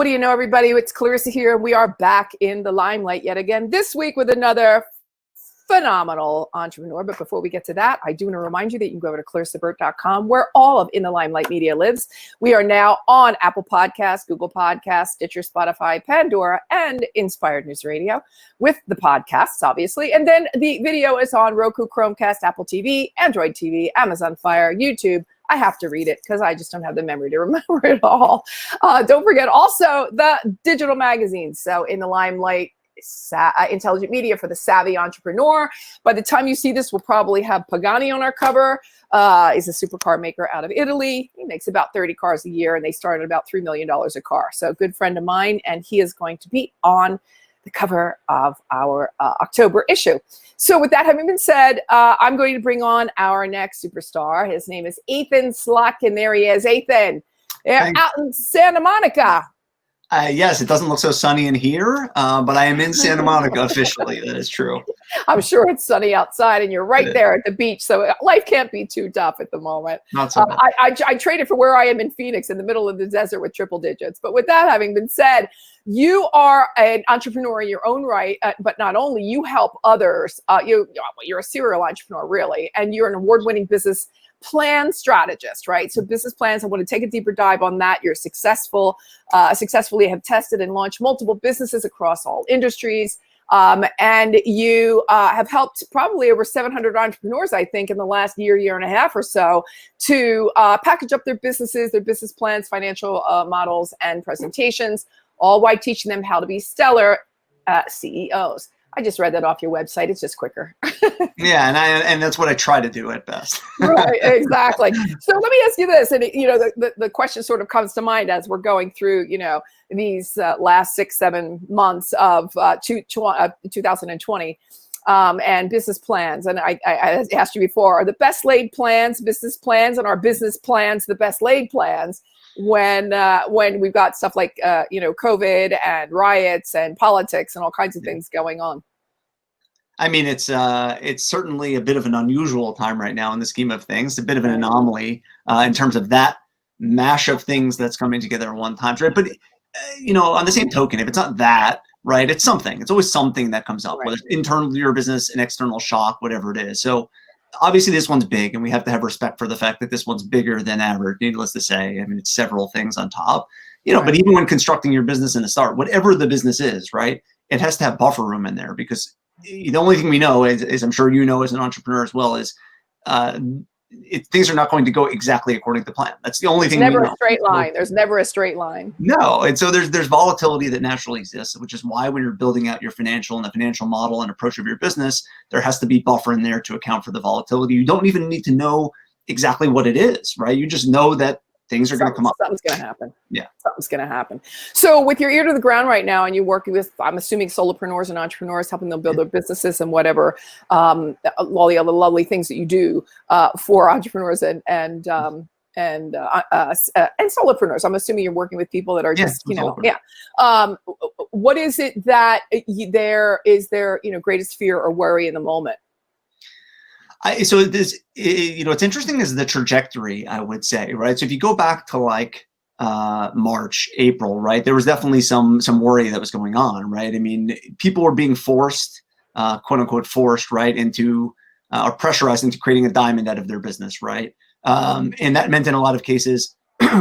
What do you know, everybody? It's Clarissa here. We are back in the limelight yet again this week with another phenomenal entrepreneur. But before we get to that, I do want to remind you that you can go over to clarissaburt.com, where all of In the Limelight Media lives. We are now on Apple Podcasts, Google Podcasts, Stitcher, Spotify, Pandora, and Inspired News Radio with the podcasts, obviously. And then the video is on Roku, Chromecast, Apple TV, Android TV, Amazon Fire, YouTube. I have to read it because I just don't have the memory to remember it all. Don't forget also the digital magazines. So In the Limelight, intelligent media for the savvy entrepreneur. By the time you see this, we'll probably have Pagani on our cover. He's a supercar maker out of Italy. He makes about 30 cars a year, and they start at about $3 million a car. So a good friend of mine, and he is going to be on the cover of our October issue. So with that having been said, I'm going to bring on our next superstar. His name is Athan Slotkin. There he is. Athan, out in Santa Monica. Yes, it doesn't look so sunny in here, but I am in Santa Monica officially. That is true. I'm sure it's sunny outside, and you're right there at the beach, so life can't be too tough at the moment. Not so bad. I traded for where I am in Phoenix, in the middle of the desert with triple digits. But with that having been said, you are an entrepreneur in your own right, but not only, you help others. You're a serial entrepreneur, really, and you're an award-winning business plan strategist, right? So business plans, I want to take a deeper dive on that. You're successfully have tested and launched multiple businesses across all industries. And you have helped probably over 700 entrepreneurs, I think, in the last year and a half or so, to package up their businesses, their business plans, financial models, and presentations, all while teaching them how to be stellar CEOs. I just read that off your website. It's just quicker. Yeah, and that's what I try to do at best. Right, exactly. So let me ask you this, and the question sort of comes to mind as we're going through, these last 6-7 months of 2020 and business plans. And I asked you before, are the best laid plans business plans, and are business plans the best laid plans when we've got stuff like COVID and riots and politics and all kinds of things going on? I mean, it's certainly a bit of an unusual time right now in the scheme of things, a bit of an anomaly in terms of that mash of things that's coming together at one time, right? But on the same token, if it's not that, right, it's something. It's always something that comes up, whether it's internal to your business, an external shock, whatever it is. So obviously this one's big, and we have to have respect for the fact that this one's bigger than average, needless to say. I mean, it's several things on top, but even when constructing your business in the start, whatever the business is, right, it has to have buffer room in there, because the only thing we know is I'm sure you know as an entrepreneur as well, is things are not going to go exactly according to plan. That's the only thing. Never a straight line. There's never a straight line. No, and so there's volatility that naturally exists, which is why when you're building out your financial and the financial model and approach of your business, there has to be buffer in there to account for the volatility. You don't even need to know exactly what it is, right? You just know that things are going to come up. Something's going to happen. Yeah. Something's going to happen. So with your ear to the ground right now, and you're working with, I'm assuming, solopreneurs and entrepreneurs, helping them build their businesses and whatever, all the other lovely things that you do for entrepreneurs and solopreneurs. I'm assuming you're working with people that are just, what is it that is their greatest fear or worry in the moment? So this, what's interesting is the trajectory, I would say, right? So if you go back to like March, April, right, there was definitely some worry that was going on, right? I mean, people were being forced, quote unquote, forced, right, into or pressurized into creating a diamond out of their business, right? And that meant in a lot of cases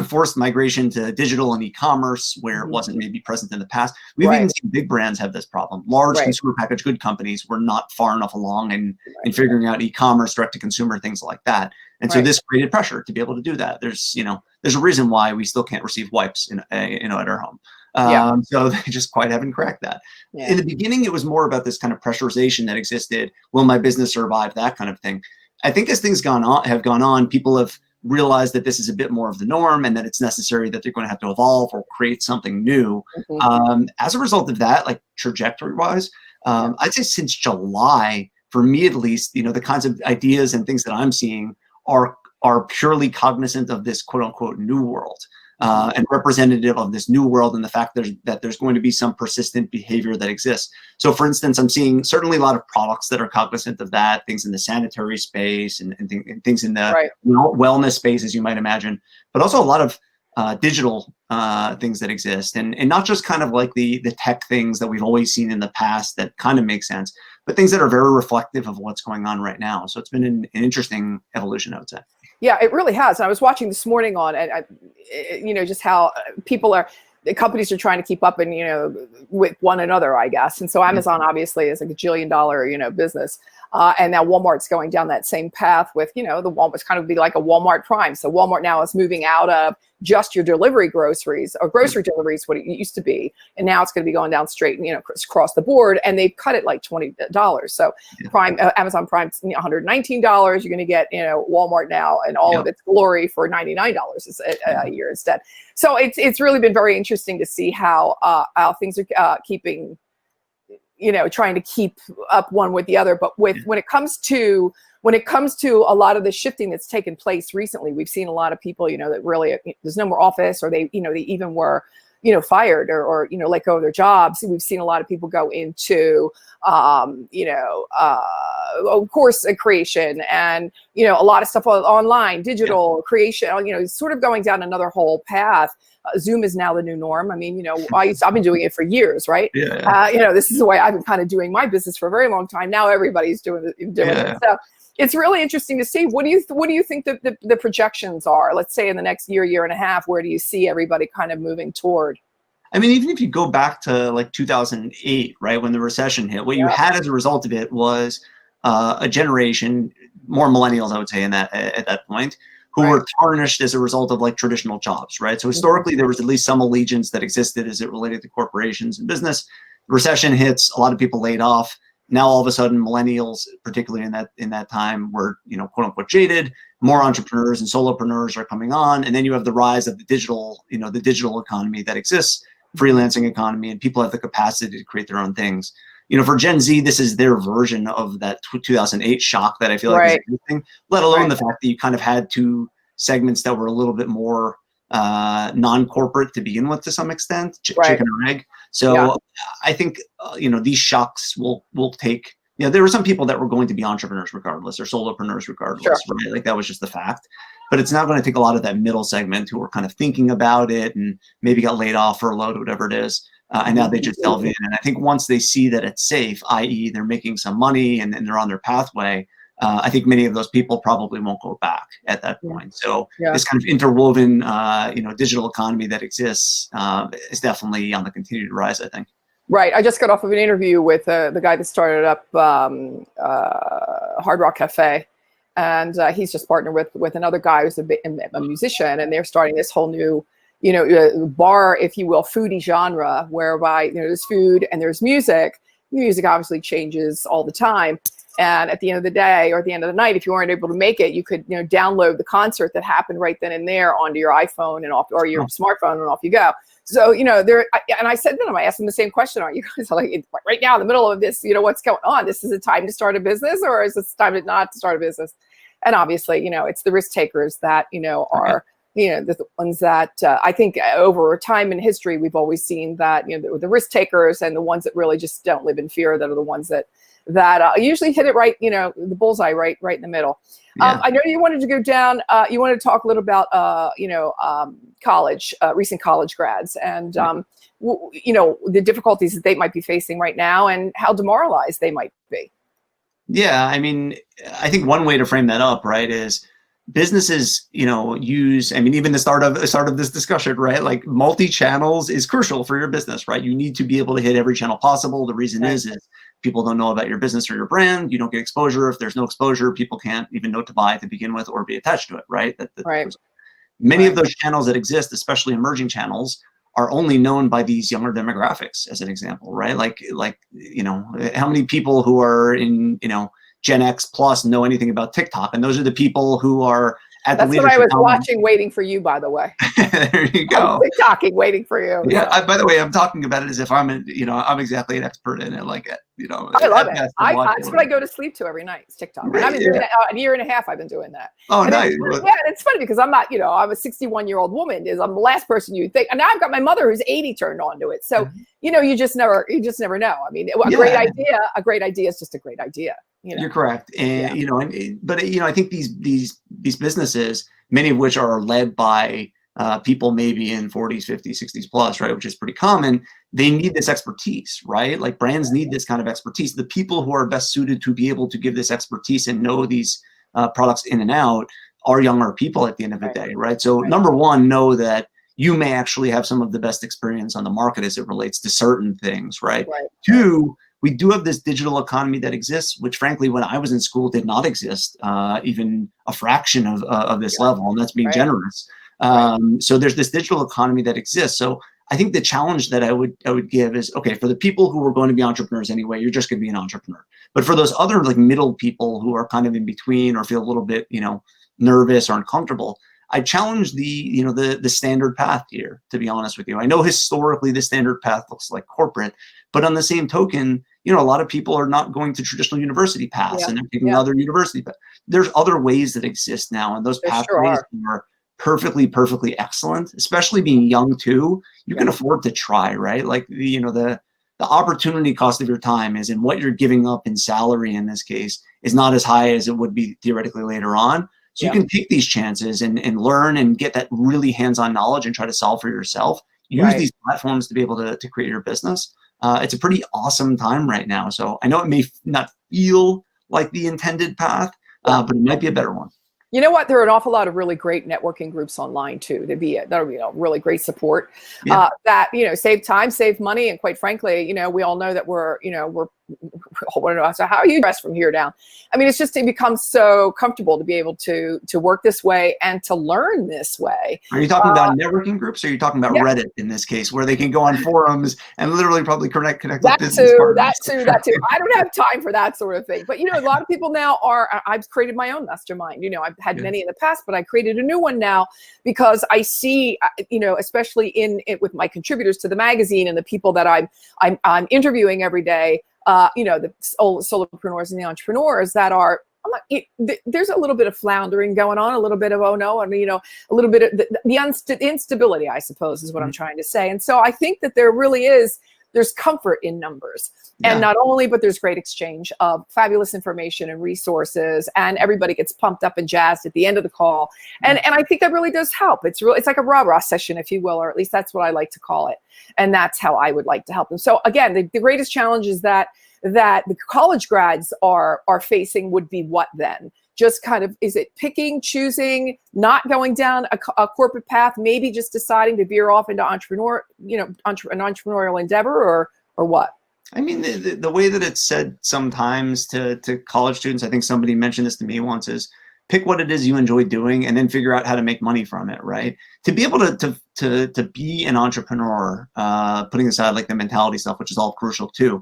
forced migration to digital and e-commerce where it wasn't maybe present in the past. We've even seen big brands have this problem. Large consumer packaged good companies were not far enough along in figuring out e-commerce, direct to consumer, things like that. And so this created pressure to be able to do that. There's a reason why we still can't receive wipes at our home. So they just quite haven't cracked that. Yeah. In the beginning, it was more about this kind of pressurization that existed. Will my business survive? That kind of thing. I think as things have gone on, people have realize that this is a bit more of the norm and that it's necessary that they're going to have to evolve or create something new. As a result of that, like trajectory wise, I'd say since July, for me at least, the kinds of ideas and things that I'm seeing are purely cognizant of this quote unquote new world. And representative of this new world and the fact that there's going to be some persistent behavior that exists. So for instance, I'm seeing certainly a lot of products that are cognizant of that, things in the sanitary space and things in the wellness space, as you might imagine, but also a lot of digital things that exist, and not just kind of like the tech things that we've always seen in the past that kind of make sense, but things that are very reflective of what's going on right now. So it's been an interesting evolution, I would say. Yeah, it really has. And I was watching this morning on, just how companies are trying to keep up and, with one another, I guess. And so Amazon obviously is a gajillion-dollar, business. And now Walmart's going down that same path with, the Walmart's kind of be like a Walmart Prime. So Walmart now is moving out of just your delivery groceries or grocery deliveries, what it used to be. And now it's going to be going down straight, across the board. And they've cut it like $20. So Amazon Prime's $119. You're going to get, Walmart now and all of its glory for $99 a year instead. So it's really been very interesting to see how things are keeping, trying to keep up one with the other. But when it comes to a lot of the shifting that's taken place recently, we've seen a lot of people, that really there's no more office, or they even were, fired or let go of their jobs. We've seen a lot of people go into, course creation and, a lot of stuff online, digital creation, sort of going down another whole path. Zoom is now the new norm. I mean, I've been doing it for years, right? This is the way I've been kind of doing my business for a very long time. Now everybody's doing it. So it's really interesting to see. What do you think the projections are? Let's say in the next year and a half, where do you see everybody kind of moving toward? I mean, even if you go back to like 2008, right, when the recession hit, what you had as a result of it was a generation, more millennials, I would say, at that point, who were tarnished as a result of like traditional jobs, right? So historically, there was at least some allegiance that existed as it related to corporations and business. Recession hits, a lot of people laid off. Now all of a sudden, millennials, particularly in that time, were quote unquote jaded. More entrepreneurs and solopreneurs are coming on, and then you have the rise of the digital economy that exists, freelancing economy, and people have the capacity to create their own things. For Gen Z, this is their version of that 2008 shock that I feel like is existing, let alone the fact that you kind of had two segments that were a little bit more non-corporate to begin with to some extent, chicken or egg. So I think, these shocks will take, there were some people that were going to be entrepreneurs regardless or solopreneurs regardless, right? Like that was just the fact. But it's not going to take a lot of that middle segment who were kind of thinking about it and maybe got laid off or load, whatever it is. And now they just delve in. And I think once they see that it's safe, i.e. they're making some money and they're on their pathway, I think many of those people probably won't go back at that point. So this kind of interwoven, digital economy that exists is definitely on the continued rise, I think. Right. I just got off of an interview with the guy that started up Hard Rock Cafe. And he's just partnered with another guy who's a musician. And they're starting this whole new bar, if you will, foodie genre, whereby there's food and there's music. Music obviously changes all the time, and at the end of the day or at the end of the night, if you weren't able to make it, you could download the concert that happened right then and there onto your iPhone and off, or your smartphone, and off you go. So there, and I said to them, I asked them the same question: are you guys like right now in the middle of this? What's going on? This is a time to start a business, or is this time to not start a business? And obviously, it's the risk takers that are the ones that I think over time in history, we've always seen that, the risk takers and the ones that really just don't live in fear, that are the ones that usually hit it right, the bullseye right in the middle. I know you wanted to go down, you wanted to talk a little about, college, recent college grads and, the difficulties that they might be facing right now and how demoralized they might be. Yeah, I mean, I think one way to frame that up, right, is businesses, use, even the start of this discussion, right? Like multi-channels is crucial for your business, right? You need to be able to hit every channel possible. The reason is people don't know about your business or your brand. You don't get exposure. If there's no exposure, people can't even know to buy to begin with or be attached to it, right? Many of those channels that exist, especially emerging channels, are only known by these younger demographics, as an example, right? Like how many people who are in, Gen X plus know anything about TikTok? And those are the people who are at the leadership. That's what I was watching, waiting for you, by the way. There you go. TikToking, waiting for you. Yeah. By the way, I'm talking about it as if I'm exactly an expert in it. Like, I love it. That's what I go to sleep to every night. It's TikTok. And I've been doing that a year and a half. I've been doing that. Oh, nice. And it's funny because I'm not, I'm a 61-year-old woman. I'm the last person you'd think. And now I've got my mother who's 80 turned on to it. So, you just never know. A great idea is just a great idea. You're correct. And, but I think these businesses, many of which are led by people maybe in 40s, 50s, 60s plus, right, which is pretty common, they need this expertise, right? Like brands need this kind of expertise. The people who are best suited to be able to give this expertise and know these products in and out are younger people at the end of the day, right? So number one, know that you may actually have some of the best experience on the market as it relates to certain things, right? Two, we do have this digital economy that exists, which frankly, when I was in school, did not exist, even a fraction of this level, and that's being generous. So there's this digital economy that exists. So I think the challenge that I would give is, okay, for the people who are going to be entrepreneurs anyway, you're just going to be an entrepreneur. But for those other like middle people who are kind of in between or feel a little bit, nervous or uncomfortable, I challenge the standard path here, to be honest with you. I know historically the standard path looks like corporate, but on the same token, a lot of people are not going to traditional university paths and they're taking other university paths. There's other ways that exist now, and those pathways are perfectly excellent, especially being young too. You can afford to try, right? Like the opportunity cost of your time is in what you're giving up in salary in this case is not as high as it would be theoretically later on. So you can take these chances and learn and get that really hands-on knowledge and try to solve for yourself. Use these platforms to be able to create your business. It's a pretty awesome time right now. So I know it may not feel like the intended path, but it might be a better one. You know what? There are an awful lot of really great networking groups online too. That'll be really great support that save time, save money, and quite frankly, we all know that we're so how are you dressed from here down? I mean, it becomes so comfortable to be able to work this way and to learn this way. Are you talking about networking groups, or are you talking about Reddit in this case, where they can go on forums and literally probably connect with business partners? That too. I don't have time for that sort of thing. But a lot of people now I've created my own mastermind. I've had many in the past, but I created a new one now because I see, especially in it with my contributors to the magazine and the people that I'm interviewing every day. The solopreneurs and the entrepreneurs that are, there's a little bit of floundering going on, a little bit of, oh no, and a little bit of the instability, I suppose, is what I'm trying to say. And so I think that there's comfort in numbers. And not only, but there's great exchange of fabulous information and resources, and everybody gets pumped up and jazzed at the end of the call. And I think that really does help. It's like a rah-rah session, if you will, or at least that's what I like to call it. And that's how I would like to help them. So again, the greatest challenge is that the college grads are facing would be what then? Just kind of, is it picking, choosing, not going down a corporate path, maybe just deciding to veer off into an entrepreneurial endeavor, or what? I mean, the way that it's said sometimes to college students, I think somebody mentioned this to me once, is pick what it is you enjoy doing and then figure out how to make money from it, right? To be able to be an entrepreneur, putting aside like the mentality stuff, which is all crucial too,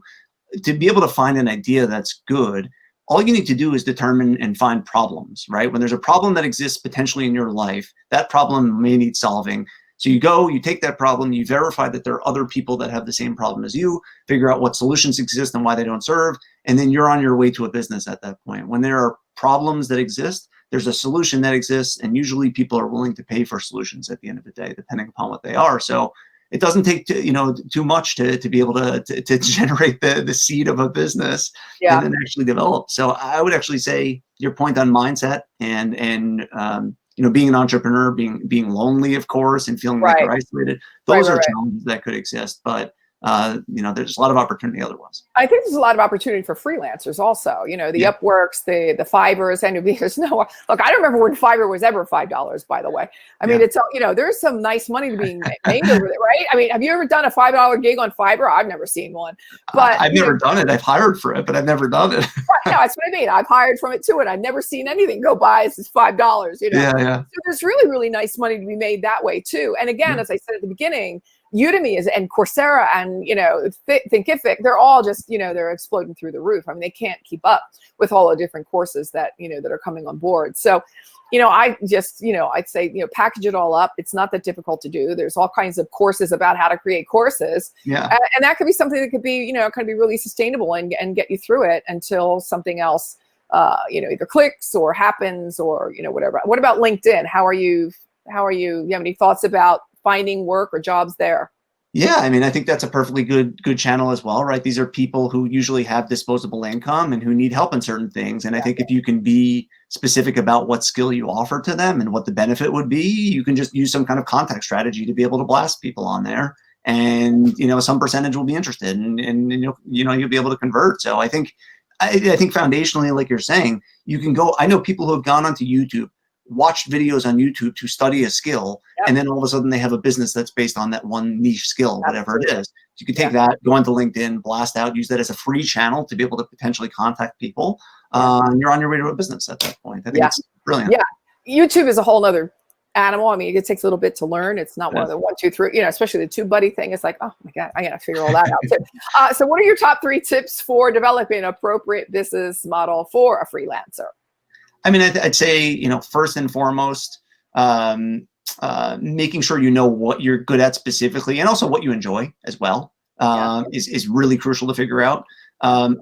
to be able to find an idea that's good, all you need to do is determine and find problems, right? When there's a problem that exists potentially in your life, that problem may need solving. So you take that problem, you verify that there are other people that have the same problem as you, figure out what solutions exist and why they don't serve, and then you're on your way to a business at that point. When there are problems that exist, there's a solution that exists, and usually people are willing to pay for solutions at the end of the day, depending upon what they are. So it doesn't take too much to be able to generate the seed of a business and then actually develop. So I would actually say your point on mindset and being an entrepreneur, being lonely, of course, and feeling like you're isolated. Those are challenges that could exist, but there's a lot of opportunity otherwise. I think there's a lot of opportunity for freelancers also, the Upworks, the Fivers, and there's look, I don't remember when Fiverr was ever $5, by the way. I mean, it's, there's some nice money to be made over there, right? I mean, have you ever done a $5 gig on Fiverr? I've never seen one, but I've never done it. I've hired for it, but I've never done it. No, that's what I mean. I've hired from it too, and I've never seen anything go by as $5, So there's really, really nice money to be made that way too. And again, as I said at the beginning, Udemy and Coursera and Thinkific, they're all just they're exploding through the roof. I mean, they can't keep up with all the different courses that that are coming on board. So I just I'd say package it all up. It's not that difficult to do. There's all kinds of courses about how to create courses, and that could be something that could be kind of be really sustainable and get you through it until something else either clicks or happens or whatever. What about LinkedIn? How are you? You have any thoughts about finding work or jobs there? Yeah, I mean, I think that's a perfectly good channel as well, right? These are people who usually have disposable income and who need help in certain things. And I think if you can be specific about what skill you offer to them and what the benefit would be, you can just use some kind of contact strategy to be able to blast people on there. And some percentage will be interested, and you'll be able to convert. So I think foundationally, like you're saying, you can go. I know people who have gone onto YouTube, watched videos on YouTube to study a skill, and then all of a sudden they have a business that's based on that one niche skill, whatever it is. So you can take that, go onto LinkedIn, blast out, use that as a free channel to be able to potentially contact people. And you're on your way to a business at that point. I think it's brilliant. Yeah, YouTube is a whole other animal. I mean, it takes a little bit to learn. It's not one of the 1, 2, 3, especially the TubeBuddy thing. It's like, oh my God, I got to figure all that out too. So what are your top 3 tips for developing an appropriate business model for a freelancer? I mean, I'd say, first and foremost, making sure you know what you're good at specifically, and also what you enjoy as well, is really crucial to figure out.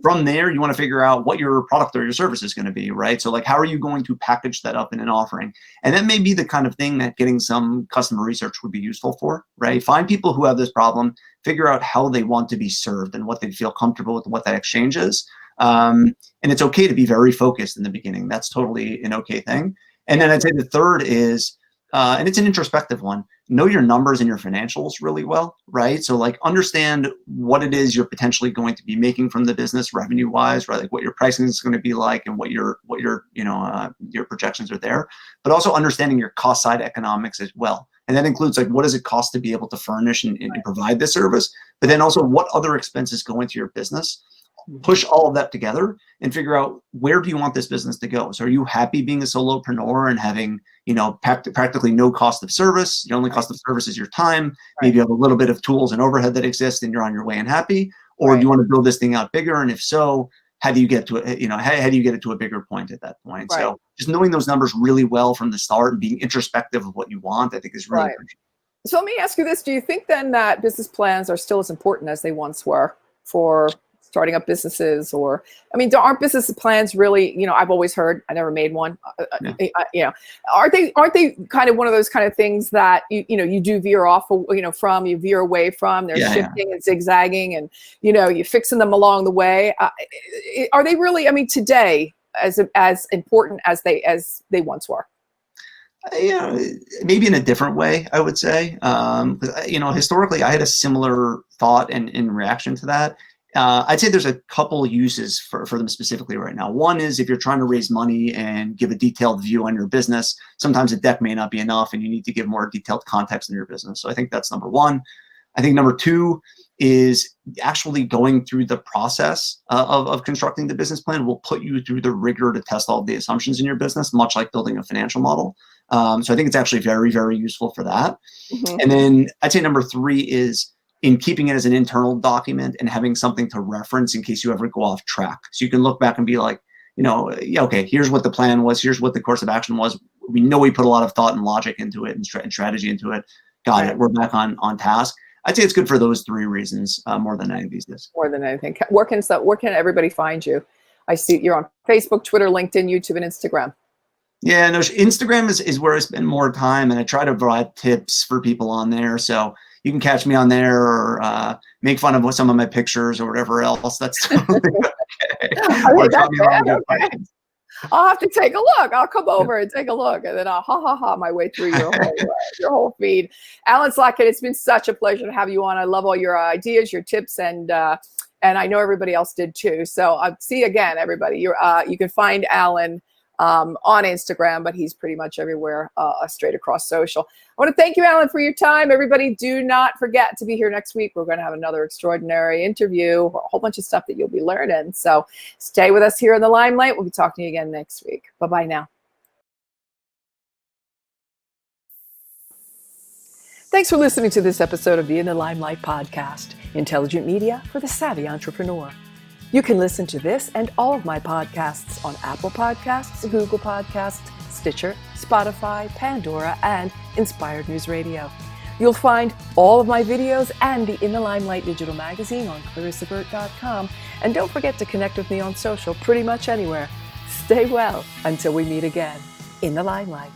From there, you want to figure out what your product or your service is going to be, right? So like, how are you going to package that up in an offering? And that may be the kind of thing that getting some customer research would be useful for, right? Find people who have this problem, figure out how they want to be served and what they feel comfortable with and what that exchange is. And it's okay to be very focused in the beginning. That's totally an okay thing. And then I'd say the third is, and it's an introspective one, know your numbers and your financials really well, right? So like, understand what it is you're potentially going to be making from the business revenue wise, right? Like what your pricing is going to be like and what your projections are there, but also understanding your cost side economics as well. And that includes like, what does it cost to be able to furnish and provide this service, but then also what other expenses go into your business. Push all of that together and figure out, where do you want this business to go? So are you happy being a solopreneur and having, practically no cost of service? The only cost of service is your time. Maybe you have a little bit of tools and overhead that exist and you're on your way and happy. Or do you want to build this thing out bigger? And if so, how do you get to it? How do you get it to a bigger point at that point? So just knowing those numbers really well from the start and being introspective of what you want, I think is really crucial. So let me ask you this. Do you think then that business plans are still as important as they once were for starting up businesses? Or, I mean, aren't business plans really, I've always heard, I never made one, aren't they kind of one of those kind of things that you do veer off, from, you veer away from, they're shifting and zigzagging, and, you're fixing them along the way. Are they really, I mean, today as important as they once were? Maybe in a different way, I would say. Historically, I had a similar thought and in reaction to that. I'd say there's a couple uses for them specifically right now. One is if you're trying to raise money and give a detailed view on your business, sometimes a deck may not be enough and you need to give more detailed context in your business. So I think that's number one. I think number two is actually going through the process of constructing the business plan will put you through the rigor to test all of the assumptions in your business, much like building a financial model. So I think it's actually very, very useful for that. Mm-hmm. And then I'd say number three is in keeping it as an internal document and having something to reference in case you ever go off track. So you can look back and be like, okay, here's what the plan was. Here's what the course of action was. We know we put a lot of thought and logic into it and strategy into it. Got it. We're back on task. I'd say it's good for those three reasons more than any of these days. More than anything. Where can everybody find you? I see you're on Facebook, Twitter, LinkedIn, YouTube, and Instagram. Yeah, no, Instagram is where I spend more time, and I try to provide tips for people on there. So you can catch me on there, or make fun of some of my pictures or whatever else. That's totally okay. I'll have to take a look. I'll come over and take a look, and then I'll ha my way through your whole feed. Athan Slotkin, it's been such a pleasure to have you on. I love all your ideas, your tips, and I know everybody else did too. So see you again, everybody. You can find Alan on Instagram, but he's pretty much everywhere straight across social. I want to thank you, Alan, for your time. Everybody, do not forget to be here next week. We're going to have another extraordinary interview, a whole bunch of stuff that you'll be learning. So stay with us here in the Limelight. We'll be talking to you again next week. Bye-bye now. Thanks for listening to this episode of the In the Limelight podcast, intelligent media for the savvy entrepreneur. You can listen to this and all of my podcasts on Apple Podcasts, Google Podcasts, Stitcher, Spotify, Pandora, and Inspired News Radio. You'll find all of my videos and the In the Limelight digital magazine on ClarissaBurt.com. And don't forget to connect with me on social pretty much anywhere. Stay well until we meet again in the Limelight.